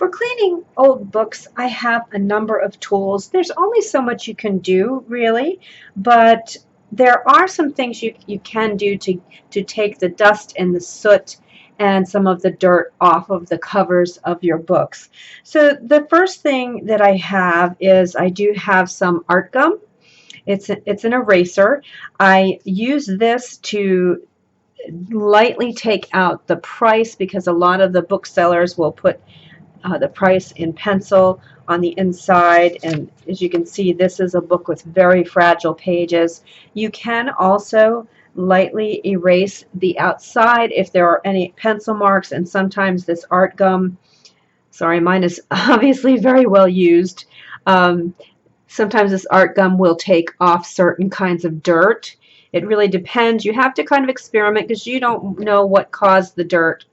For cleaning old books, I have a number of tools. There's only so much you can do, really, but there are some things you can do to take the dust and the soot and some of the dirt off of the covers of your books. So the first thing that I have is I do have some art gum. It's an eraser. I use this to lightly take out the price because a lot of the booksellers will put the price in pencil on the inside, and as you can see, this is a book with very fragile pages. You can also lightly erase the outside if there are any pencil marks, and sometimes this art gum, sorry, mine is obviously very well used. Sometimes this art gum will take off certain kinds of dirt. It really depends. You have to kind of experiment because you don't know what caused the dirt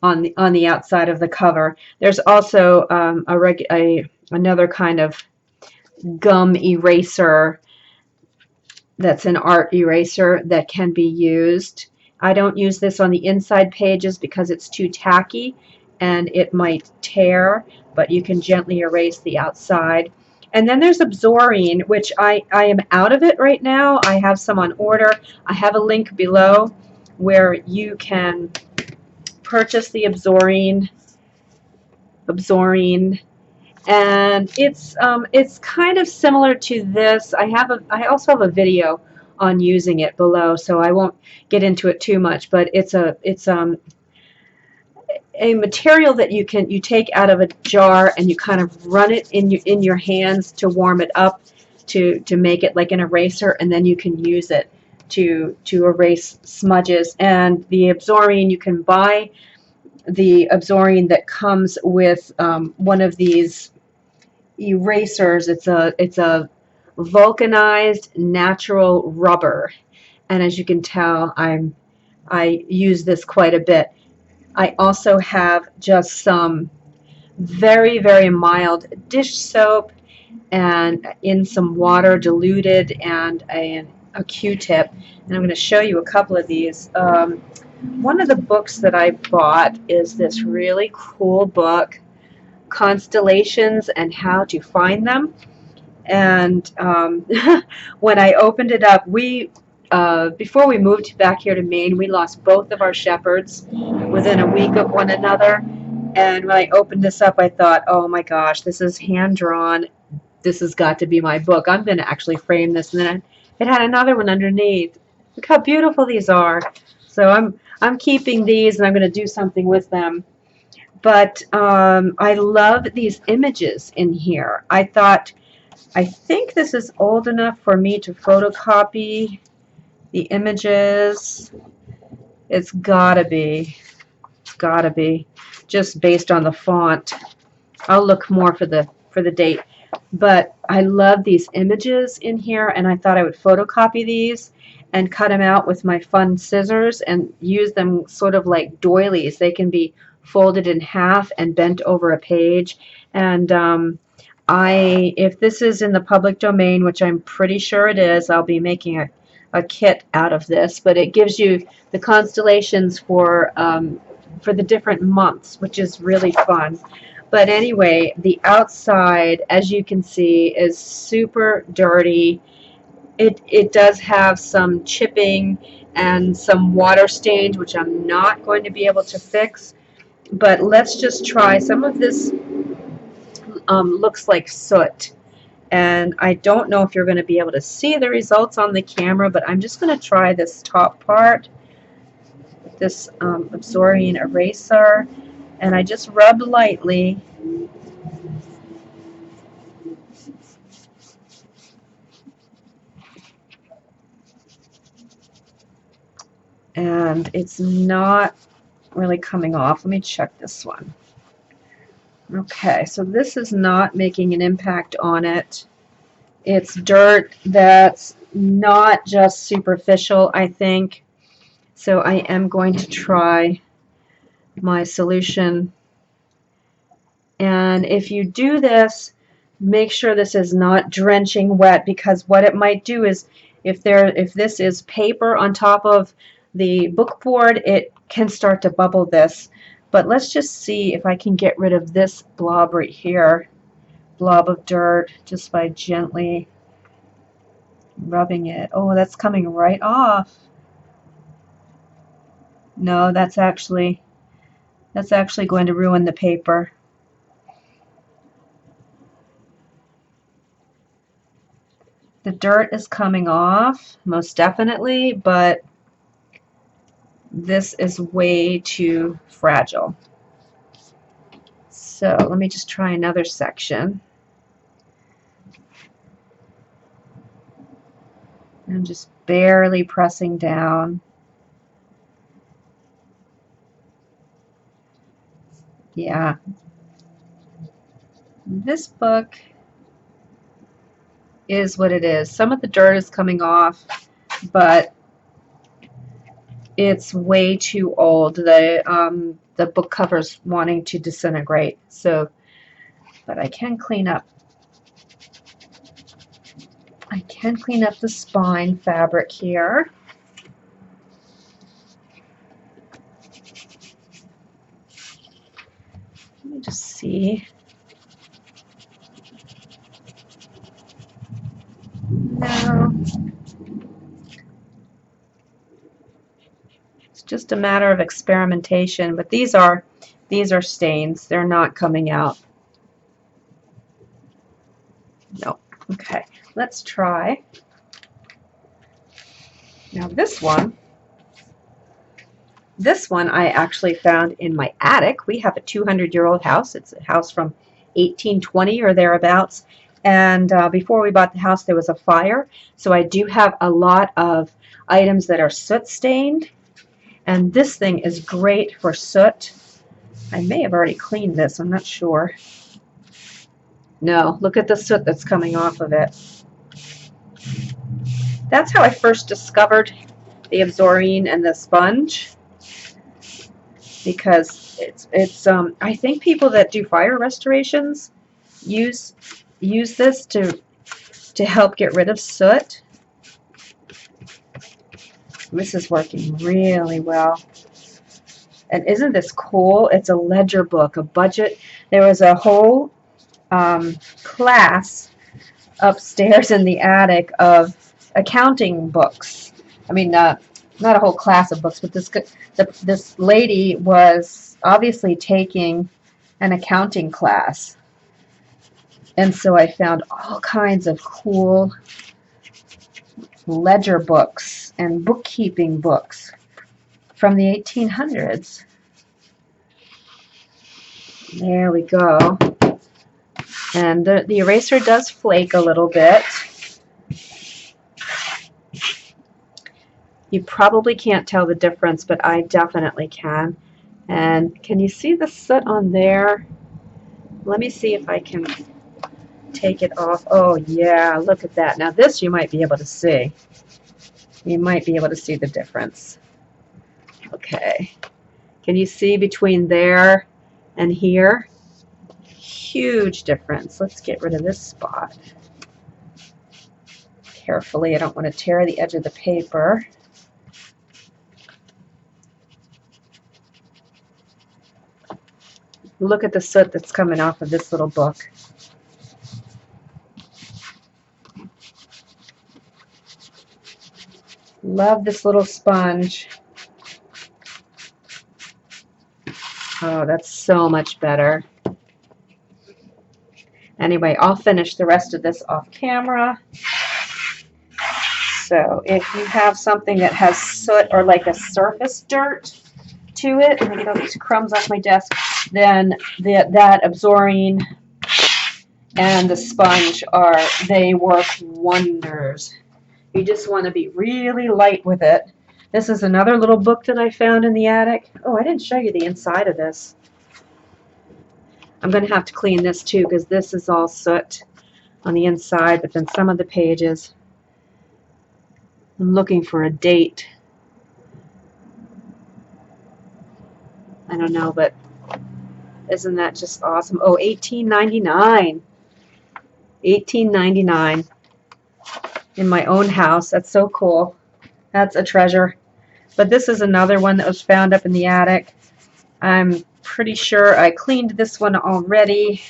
on the outside of the cover. There's also another kind of gum eraser that's an art eraser that can be used. I don't use this on the inside pages because it's too tacky and it might tear, but you can gently erase the outside. And then there's Absorene, which I am out of it right now. I have some on order. I have a link below where you can purchase the Absorene, and it's kind of similar to this. I also have a video on using it below, so I won't get into it too much. But it's a material that you take out of a jar and you kind of run it in your hands to warm it up to make it like an eraser, and then you can use it to erase smudges. And the Absorene, you can buy the Absorene that comes with one of these erasers. It's a vulcanized natural rubber, and as you can tell, I use this quite a bit. I also have just some very, very mild dish soap and in some water diluted and a Q-tip, and I'm going to show you a couple of these. One of the books that I bought is this really cool book, Constellations and How to Find Them. And when I opened it up, before we moved back here to Maine, we lost both of our shepherds within a week of one another. And when I opened this up, I thought, oh my gosh, this is hand-drawn. This has got to be my book. I'm going to actually frame this. And then it had another one underneath. Look how beautiful these are. So I'm keeping these, and I'm going to do something with them. But I love these images in here. I think this is old enough for me to photocopy the images. It's gotta be. It's gotta be. Just based on the font. I'll look more for the date. But I love these images in here, and I thought I would photocopy these and cut them out with my fun scissors and use them sort of like doilies. They can be folded in half and bent over a page. And if this is in the public domain, which I'm pretty sure it is, I'll be making a kit out of this. But it gives you the constellations for the different months, which is really fun. But anyway, the outside, as you can see, is super dirty. It does have some chipping and some water stains, which I'm not going to be able to fix. But let's just try. Some of this looks like soot, and I don't know if you're going to be able to see the results on the camera, but I'm just going to try this top part, this Absorene eraser, and I just rub lightly. And it's not really coming off. Let me check this one. Okay, so this is not making an impact on it. It's dirt that's not just superficial, I think. So I am going to try my solution. And if you do this, make sure this is not drenching wet, because what it might do is if this is paper on top of the book board, it can start to bubble this. But let's just see if I can get rid of this blob right here, blob of dirt, just by gently rubbing it. Oh, that's coming right off. No, that's actually going to ruin the paper. The dirt is coming off, most definitely, but this is way too fragile. So let me just try another section. I'm just barely pressing down. Yeah. This book is what it is. Some of the dirt is coming off, but it's way too old. The book cover's wanting to disintegrate. So, but I can clean up. I can clean up the spine fabric here. Let me just see. No. It's just a matter of experimentation, but these are stains. They're not coming out. No. Okay. Let's try. Now this one I actually found in my attic. We have a 200-year-old house. It's a house from 1820 or thereabouts. And before we bought the house, there was a fire. So I do have a lot of items that are soot stained. And this thing is great for soot. I may have already cleaned this. I'm not sure. No, look at the soot that's coming off of it. That's how I first discovered the Absorene and the sponge, because it's I think people that do fire restorations use this to help get rid of soot. This is working really well. And isn't this cool? It's a ledger book, a budget. There was a whole class upstairs in the attic of accounting books. I mean, not a whole class of books, but this lady was obviously taking an accounting class. And so I found all kinds of cool ledger books and bookkeeping books from the 1800s. There we go. And the eraser does flake a little bit. You probably can't tell the difference, but I definitely can. And can you see the soot on there? Let me see if I can take it off. Oh yeah, look at that. Now this you might be able to see. You might be able to see the difference. Okay. Can you see between there and here? Huge difference. Let's get rid of this spot. Carefully, I don't want to tear the edge of the paper. Look at the soot that's coming off of this little book. Love this little sponge. Oh, that's so much better. Anyway, I'll finish the rest of this off camera. So if you have something that has soot or like a surface dirt to it, let me get all these crumbs off my desk, then that Absorene and the sponge they work wonders. You just want to be really light with it. This is another little book that I found in the attic. Oh, I didn't show you the inside of this. I'm going to have to clean this too, because this is all soot on the inside, but then some of the pages. I'm looking for a date. I don't know, but isn't that just awesome? Oh, 1899. 1899. In my own house. That's so cool. That's a treasure. But this is another one that was found up in the attic. I'm pretty sure I cleaned this one already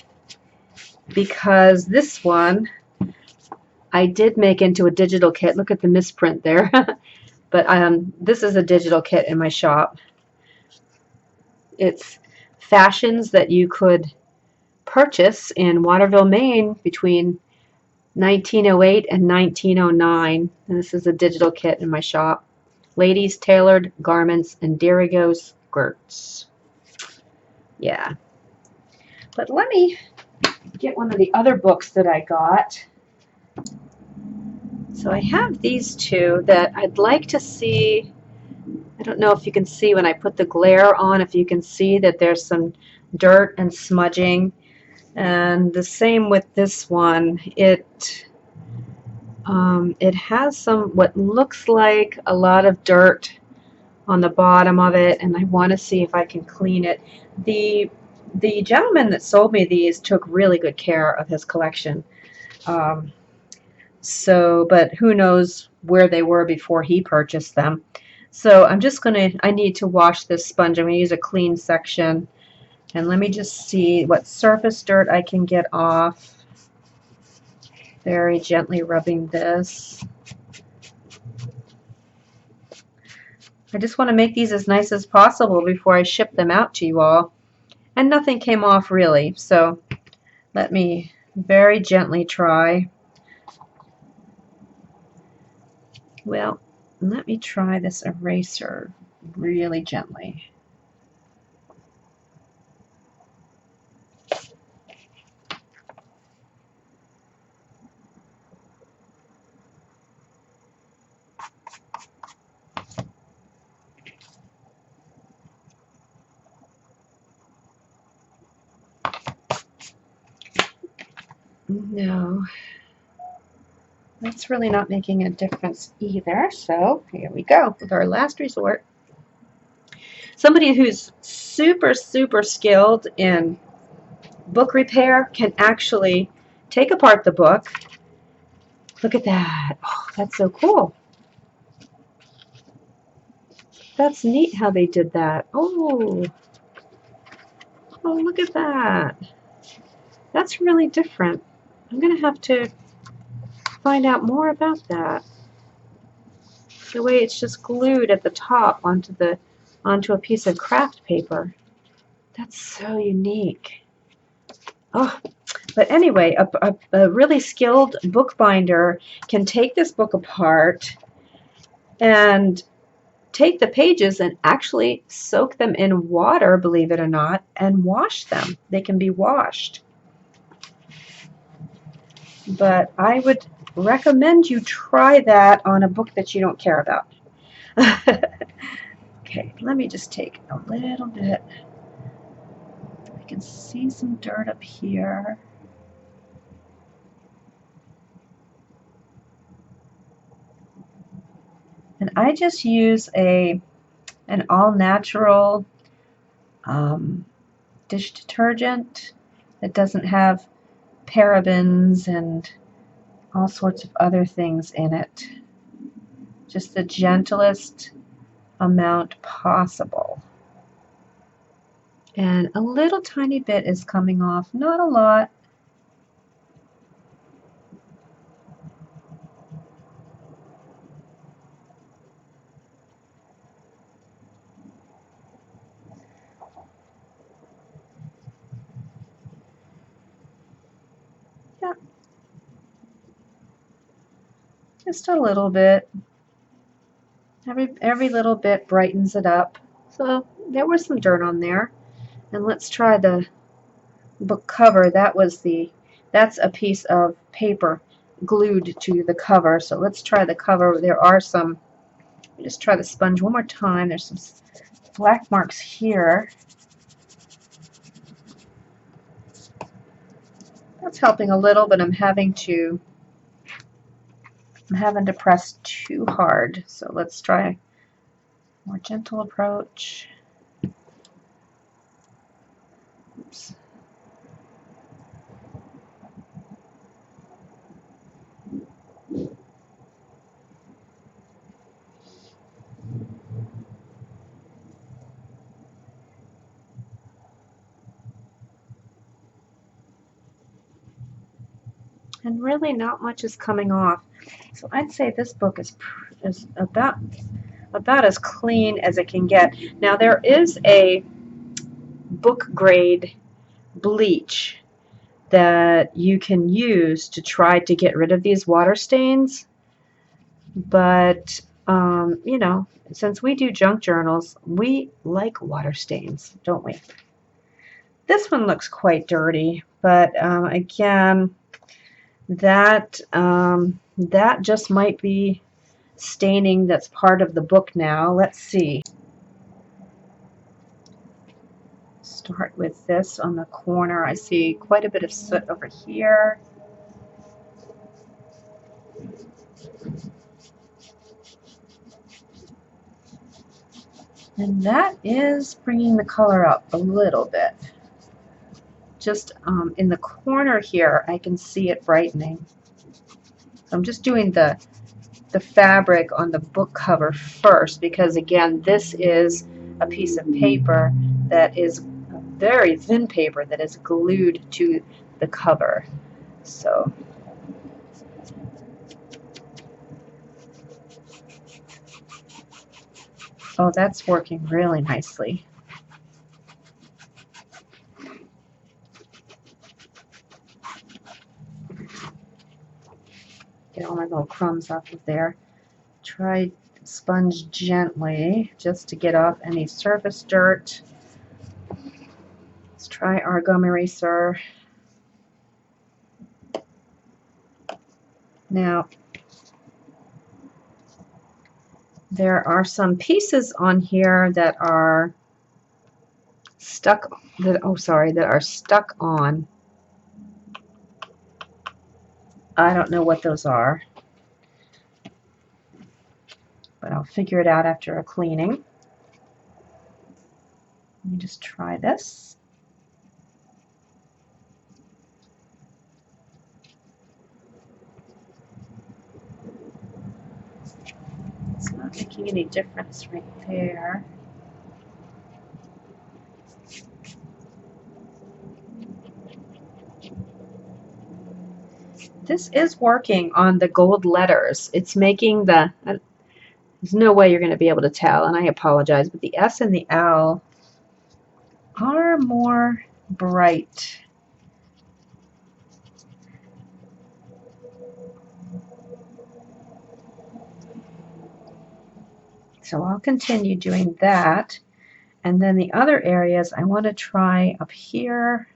because this one I did make into a digital kit. Look at the misprint there. But this is a digital kit in my shop. It's fashions that you could purchase in Waterville, Maine between 1908 and 1909. And this is a digital kit in my shop. Ladies tailored garments and dirigo skirts. Yeah. But let me get one of the other books that I got. So I have these two that I'd like to see. I don't know if you can see when I put the glare on, if you can see that there's some dirt and smudging. And the same with this one. It has some what looks like a lot of dirt on the bottom of it, and I want to see if I can clean it. The gentleman that sold me these took really good care of his collection. But who knows where they were before he purchased them. So I need to wash this sponge. I'm going to use a clean section. And let me just see what surface dirt I can get off. Very gently rubbing this. I just want to make these as nice as possible before I ship them out to you all. And nothing came off really, so let me very gently try. Well, let me try this eraser really gently. No, that's really not making a difference either. So here we go with our last resort. Somebody who's super, super skilled in book repair can actually take apart the book. Look at that. Oh, that's so cool. That's neat how they did that. Oh, look at that. That's really different. I'm going to have to find out more about that. The way it's just glued at the top onto a piece of craft paper. That's so unique. Oh, but anyway, a really skilled bookbinder can take this book apart and take the pages and actually soak them in water, believe it or not, and wash them. They can be washed. But I would recommend you try that on a book that you don't care about. Okay, let me just take a little bit. I can see some dirt up here. And I just use an all-natural dish detergent that doesn't have parabens and all sorts of other things in it. Just the gentlest amount possible. And a little tiny bit is coming off, not a lot. Yeah, just a little bit. Every little bit brightens it up. So there was some dirt on there. And let's try the book cover. That's a piece of paper glued to the cover. So let's try the cover. There are some, let me just try the sponge one more time. There's some black marks here. That's helping a little, but I'm having to press too hard. So let's try a more gentle approach. Oops. and really not much is coming off. So I'd say this book is about as clean as it can get. Now there is a book grade bleach that you can use to try to get rid of these water stains, but you know, since we do junk journals, we like water stains, don't we? This one looks quite dirty, but again, that that just might be staining that's part of the book now. Let's see. Start with this on the corner. I see quite a bit of soot over here. And that is bringing the color up a little bit. Just in the corner here, I can see it brightening. I'm just doing the fabric on the book cover first, because again, this is a piece of paper that is very thin paper that is glued to the cover. So oh, that's working really nicely. Get all my little crumbs off of there. Try sponge gently just to get off any surface dirt. Let's try our gum eraser. Now, there are some pieces on here that are stuck, that are stuck on. I don't know what those are, but I'll figure it out after a cleaning. Let me just try this. It's not making any difference right there. This is working on the gold letters. It's making the, there's no way you're going to be able to tell, and I apologize, but the S and the L are more bright. So I'll continue doing that. And then the other areas I want to try up here.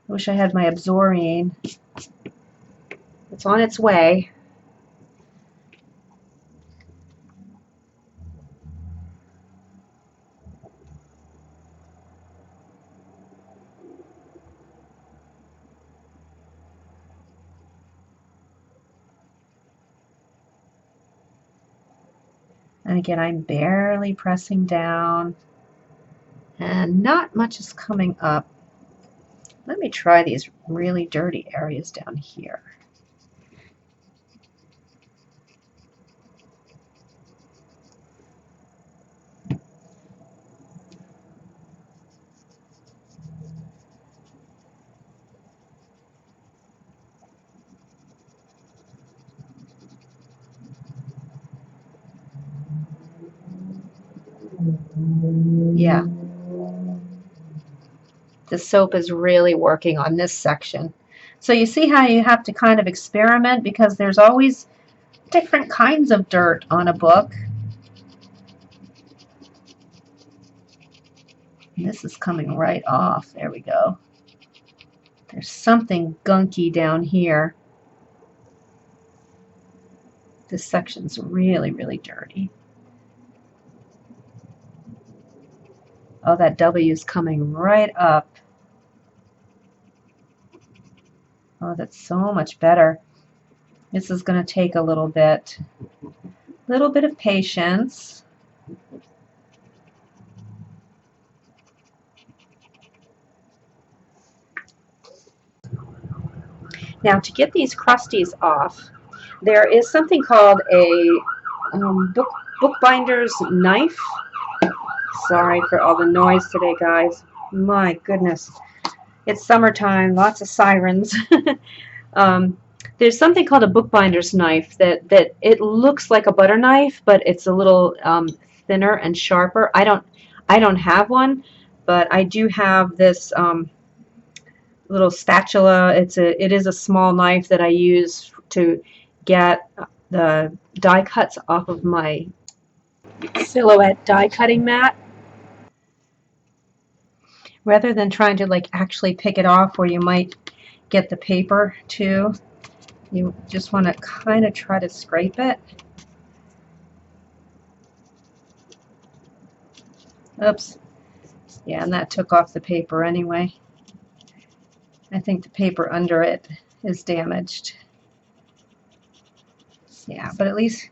I wish I had my Absorene. It's on its way. And again, I'm barely pressing down, and not much is coming up. Let me try these really dirty areas down here. Yeah. The soap is really working on this section. So you see how you have to kind of experiment, because there's always different kinds of dirt on a book. And this is coming right off. There we go. There's something gunky down here. This section's really, really dirty. Oh, that W is coming right up. Oh, that's so much better. This is going to take a little bit of patience. Now, to get these crusties off, there is something called a bookbinder's knife. Sorry for all the noise today, guys. My goodness. It's summertime, lots of sirens. um, there's something called a bookbinder's knife that it looks like a butter knife, but it's a little thinner and sharper. I don't have one, but I do have this little spatula. It is a small knife that I use to get the die cuts off of my silhouette die cutting mat, rather than trying to like actually pick it off where you might get the paper too. You just want to kind of try to scrape it. Oops. Yeah, and that took off the paper anyway. I think the paper under it is damaged. Yeah, but at least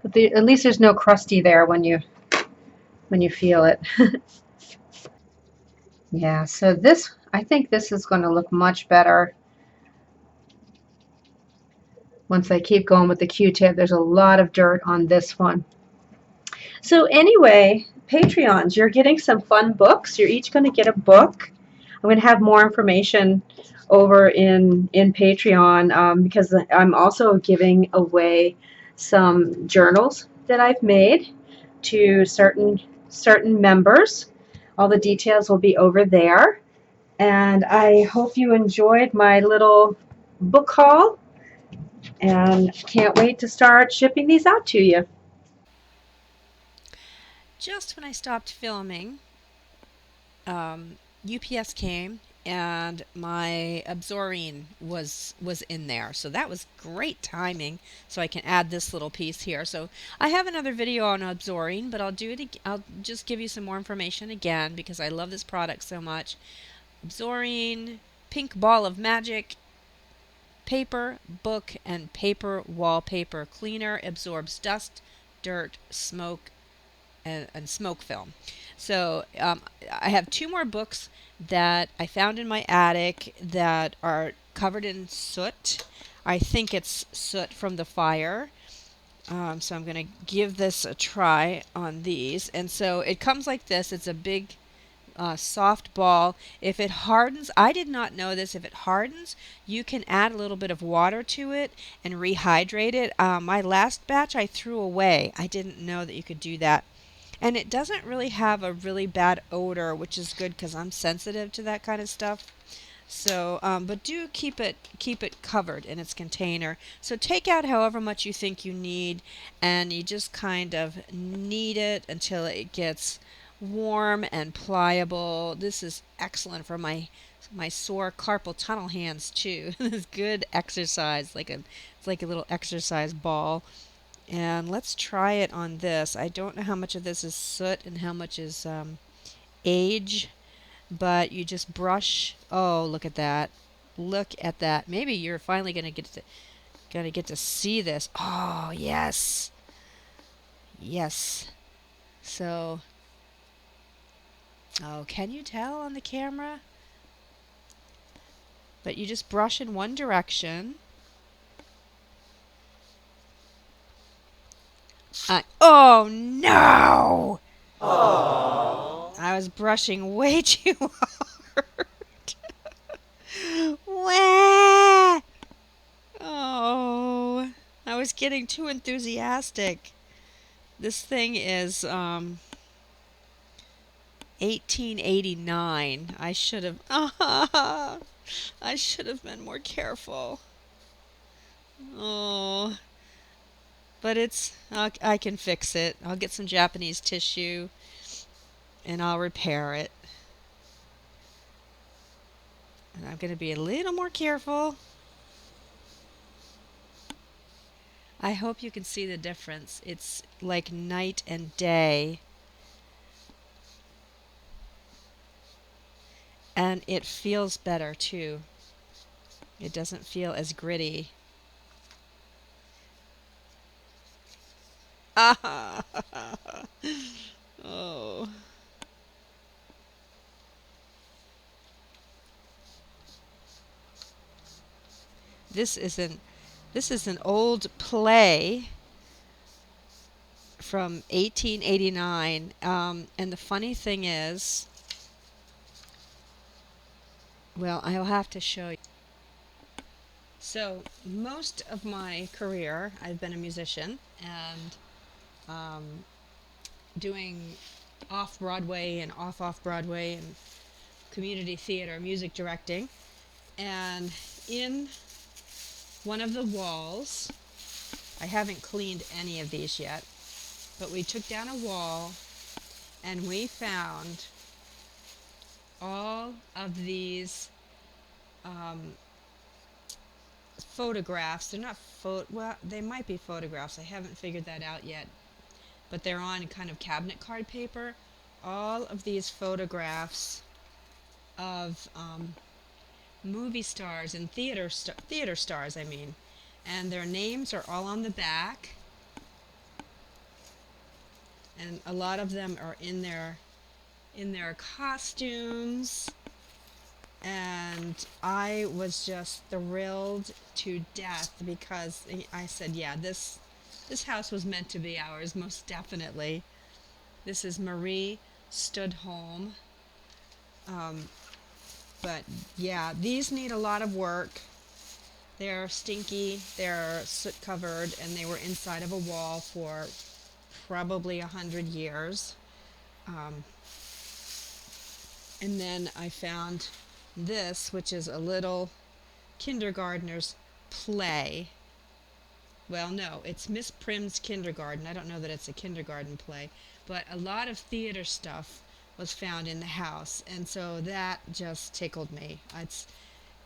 there's no crusty there when you feel it. Yeah, so I think this is going to look much better once I keep going with the Q-tip. There's a lot of dirt on this one. So anyway, Patreons, you're getting some fun books. You're each going to get a book. I'm going to have more information over in Patreon because I'm also giving away some journals that I've made to certain members. All the details will be over there. And I hope you enjoyed my little book haul, and can't wait to start shipping these out to you. Just when I stopped filming, UPS came and my Absorene was in there. So that was great timing. So I can add this little piece here. So I have another video on Absorene, but I'll just give you some more information again because I love this product so much. Absorene, pink ball of magic, paper, book, and paper wallpaper cleaner, absorbs dust, dirt, smoke, and smoke film. So I have 2 more books that I found in my attic that are covered in soot. I think it's soot from the fire. So I'm going to give this a try on these. And so it comes like this. It's a big soft ball. If it hardens, I did not know this, if it hardens, you can add a little bit of water to it and rehydrate it. My last batch I threw away. I didn't know that you could do that. And it doesn't really have a really bad odor, which is good because I'm sensitive to that kind of stuff. So, but do keep it covered in its container. So take out however much you think you need, and you just kind of knead it until it gets warm and pliable. This is excellent for my sore carpal tunnel hands too. It's good exercise, it's like a little exercise ball. And let's try it on this. I don't know how much of this is soot and how much is age, but you just brush. Oh, look at that. Look at that. Maybe you're finally going to get to see this. Oh, yes. Yes. So, oh, can you tell on the camera? But you just brush in one direction. Oh, no! I was brushing way too hard. Wah! Oh, I was getting too enthusiastic. This thing is 1889. I should have I should have been more careful. Oh, but I can fix it. I'll get some Japanese tissue and I'll repair it. And I'm going to be a little more careful. I hope you can see the difference. It's like night and day. And it feels better too. It doesn't feel as gritty. Oh. This is an old play from 1889. And the funny thing is, Well, I'll have to show you. So, most of my career, I've been a musician and doing off Broadway and off Broadway and community theater, music directing. And in one of the walls, I haven't cleaned any of these yet, but we took down a wall and we found all of these photographs. They're not well, they might be photographs. I haven't figured that out yet, but they're on kind of cabinet card paper. All of these photographs of movie stars and theater stars, I mean, and their names are all on the back, and a lot of them are in their costumes. And I was just thrilled to death because I said, yeah, this house was meant to be ours, most definitely. This is Marie Studholm. But yeah, these need a lot of work. They're stinky, they're soot covered, and they were inside of a wall for probably 100 years. And then I found this, which is a little kindergartner's play. Well, no, it's Miss Prim's kindergarten. I don't know that it's a kindergarten play, but a lot of theater stuff was found in the house, and so that just tickled me.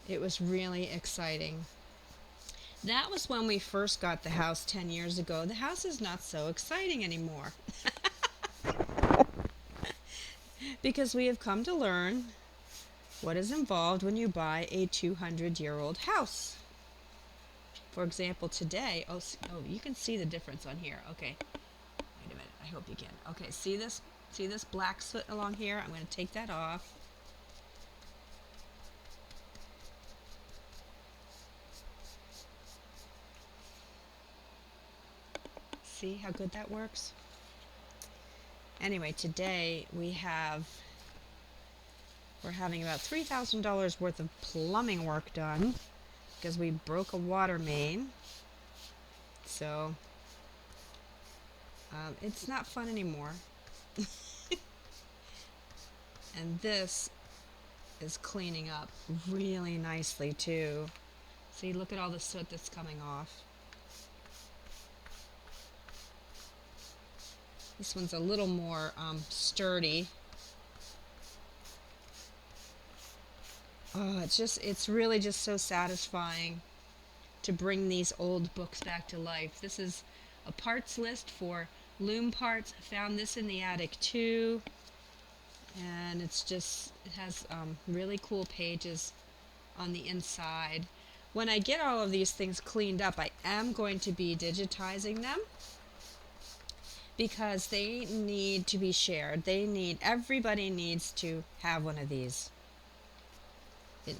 It was really exciting. That was when we first got the house 10 years ago. The house is not so exciting anymore because we have come to learn what is involved when you buy a 200-year-old house. For example, today, oh, you can see the difference on here. Okay, wait a minute, I hope you can. Okay, see this black soot along here? I'm going to take that off. See how good that works? Anyway, today we're having about $3,000 worth of plumbing work done because we broke a water main. So it's not fun anymore. And this is cleaning up really nicely too. See, look at all the soot that's coming off. This one's a little more sturdy. Oh, it's really just so satisfying to bring these old books back to life. This is a parts list for loom parts. I found this in the attic too, and it has really cool pages on the inside. When I get all of these things cleaned up, I am going to be digitizing them because they need to be shared. Everybody needs to have one of these. It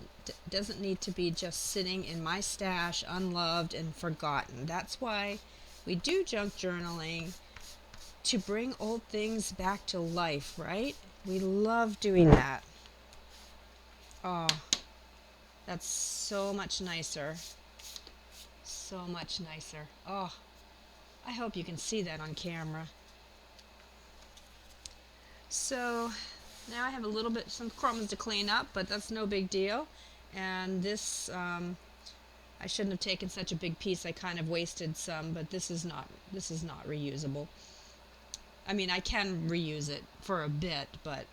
doesn't need to be just sitting in my stash unloved and forgotten. That's why we do junk journaling, to bring old things back to life, right? We love doing that. Oh, that's so much nicer. So much nicer. Oh, I hope you can see that on camera. So now I have some crumbs to clean up, but that's no big deal. And this, I shouldn't have taken such a big piece. I kind of wasted some, but this is not reusable. I mean, I can reuse it for a bit, but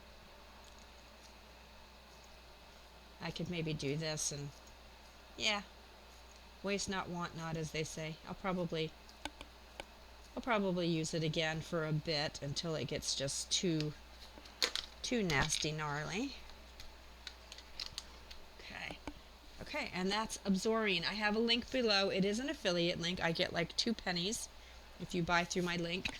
I could maybe do this and, yeah, waste not, want not, as they say. I'll probably use it again for a bit until it gets just too nasty gnarly. Okay, and that's Absorene. I have a link below. It is an affiliate link. I get like 2 pennies if you buy through my link.